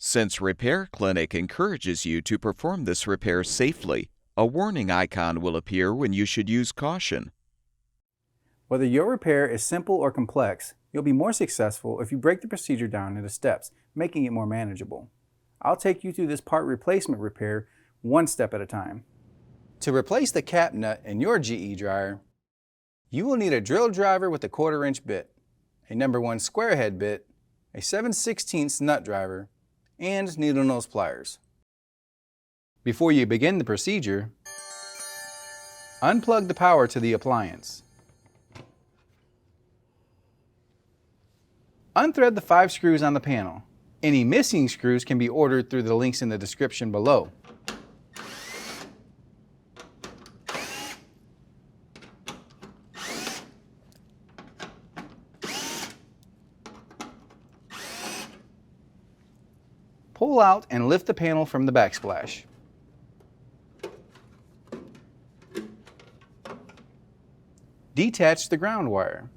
Since Repair Clinic encourages you to perform this repair safely, a warning icon will appear when you should use caution. Whether your repair is simple or complex, you'll be more successful if you break the procedure down into steps, making it more manageable. I'll take you through this part replacement repair one step at a time. To replace the cap nut in your GE dryer, you will need a drill driver with a 1/4 inch bit, a No. 1 square head bit, a 7/16 nut driver, and needle nose pliers. Before you begin the procedure, unplug the power to the appliance. Unthread the 5 screws on the panel. Any missing screws can be ordered through the links in the description below. Pull out and lift the panel from the backsplash. Detach the ground wire.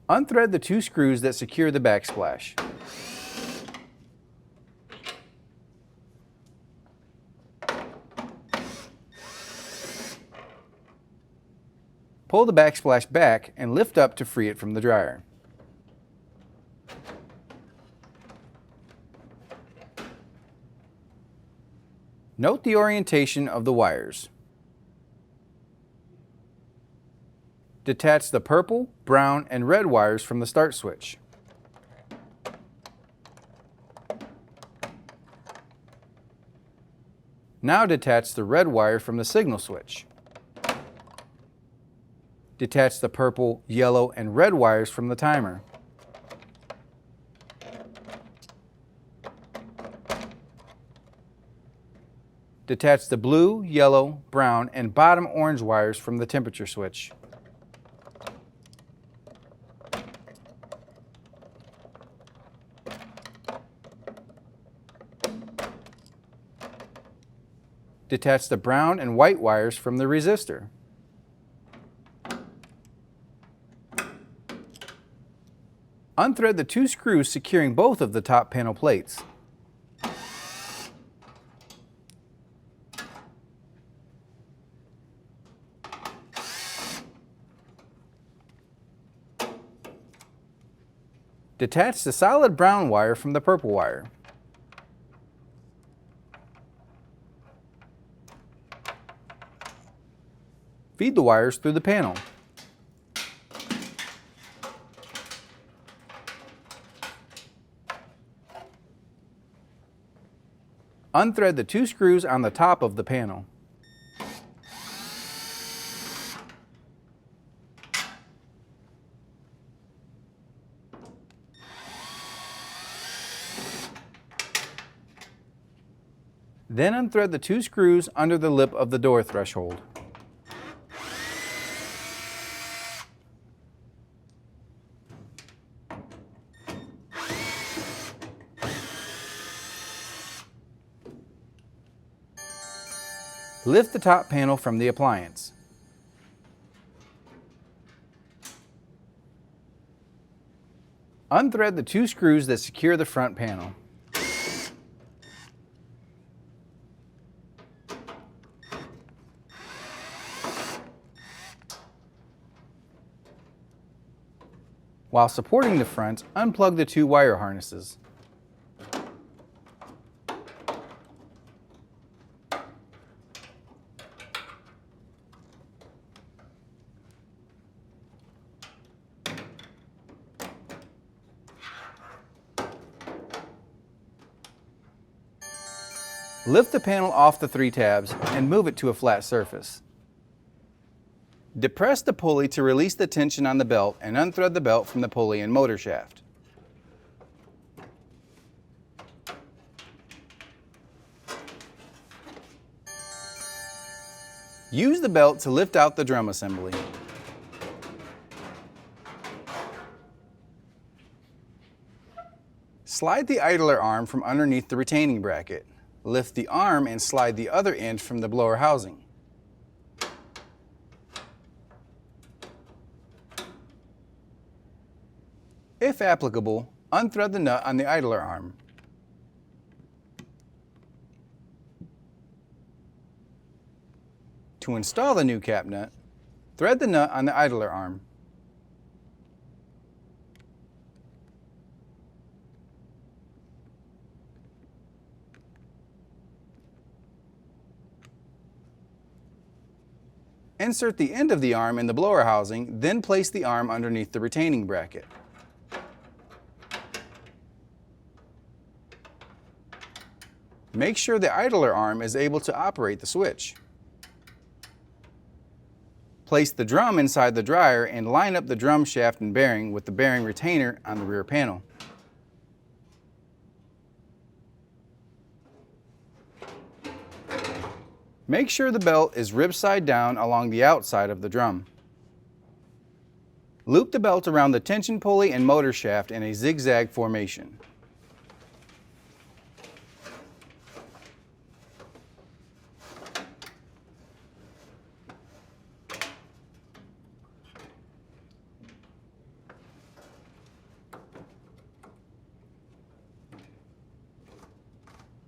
Unthread the 2 screws that secure the backsplash. Pull the backsplash back and lift up to free it from the dryer. Note the orientation of the wires. Detach the purple, brown, and red wires from the start switch. Now detach the red wire from the signal switch. Detach the purple, yellow, and red wires from the timer. Detach the blue, yellow, brown, and bottom orange wires from the temperature switch. Detach the brown and white wires from the resistor. Unthread the 2 screws securing both of the top panel plates. Detach the solid brown wire from the purple wire. Feed the wires through the panel. Unthread the 2 screws on the top of the panel. Then unthread the 2 screws under the lip of the door threshold. Lift the top panel from the appliance. Unthread the 2 screws that secure the front panel. While supporting the front, unplug the 2 wire harnesses. Lift the panel off the 3 tabs and move it to a flat surface. Depress the pulley to release the tension on the belt and unthread the belt from the pulley and motor shaft. Use the belt to lift out the drum assembly. Slide the idler arm from underneath the retaining bracket. Lift the arm and slide the other end from the blower housing. If applicable, unthread the nut on the idler arm. To install the new cap nut, thread the nut on the idler arm. Insert the end of the arm in the blower housing, then place the arm underneath the retaining bracket. Make sure the idler arm is able to operate the switch. Place the drum inside the dryer and line up the drum shaft and bearing with the bearing retainer on the rear panel. Make sure the belt is rib side down along the outside of the drum. Loop the belt around the tension pulley and motor shaft in a zigzag formation.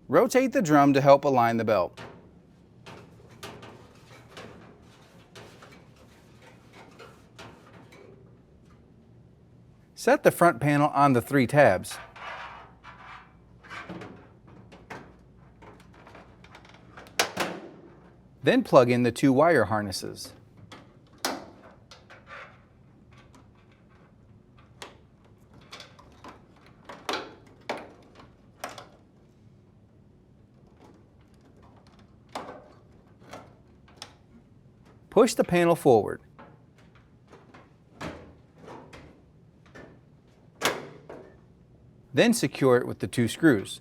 Rotate the drum to help align the belt. Set the front panel on the 3 tabs. Then plug in the 2 wire harnesses. Push the panel forward. Then secure it with the 2 screws.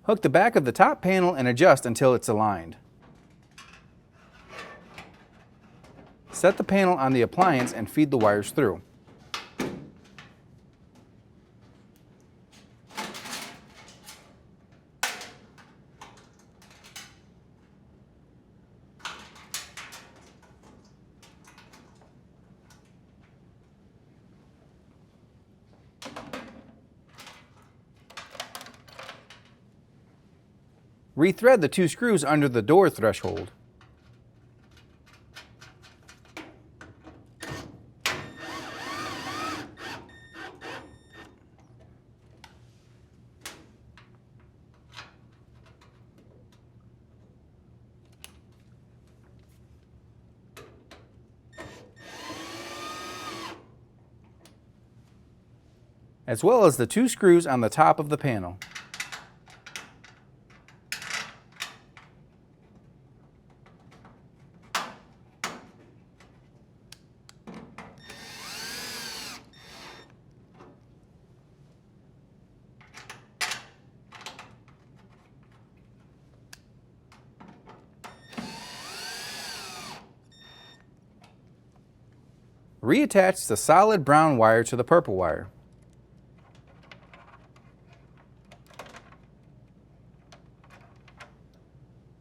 Hook the back of the top panel and adjust until it's aligned. Set the panel on the appliance and feed the wires through. Rethread the 2 screws under the door threshold. As well as the 2 screws on the top of the panel. Reattach the solid brown wire to the purple wire.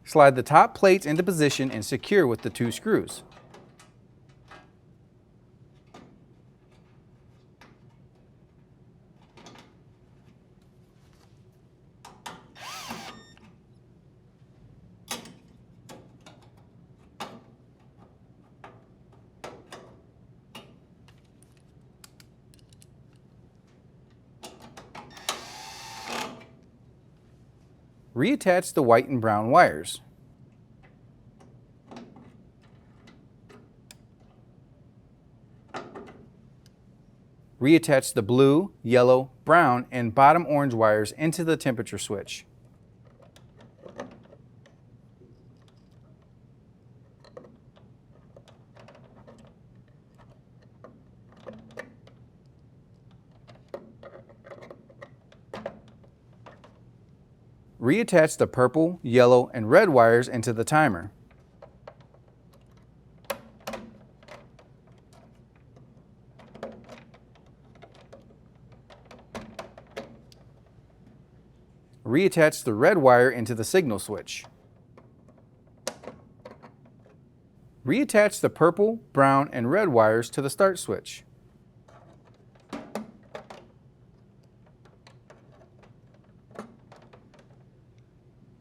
Slide the top plates into position and secure with the 2 screws. Reattach the white and brown wires. Reattach the blue, yellow, brown, and bottom orange wires into the temperature switch. Reattach the purple, yellow, and red wires into the timer. Reattach the red wire into the signal switch. Reattach the purple, brown, and red wires to the start switch.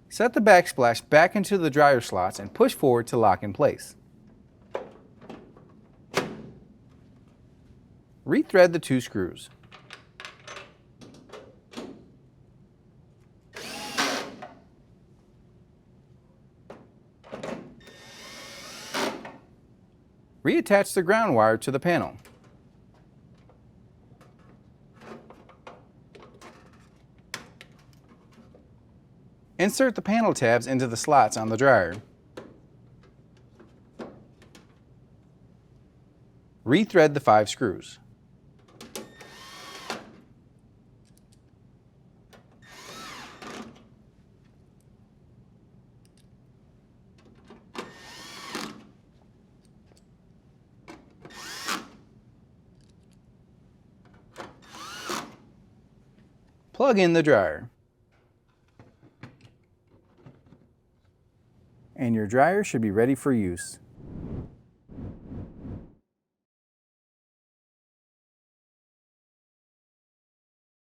Set the backsplash back into the dryer slots and push forward to lock in place. Rethread the 2 screws. Reattach the ground wire to the panel. Insert the panel tabs into the slots on the dryer. Rethread the 5 screws. Plug in the dryer. And your dryer should be ready for use.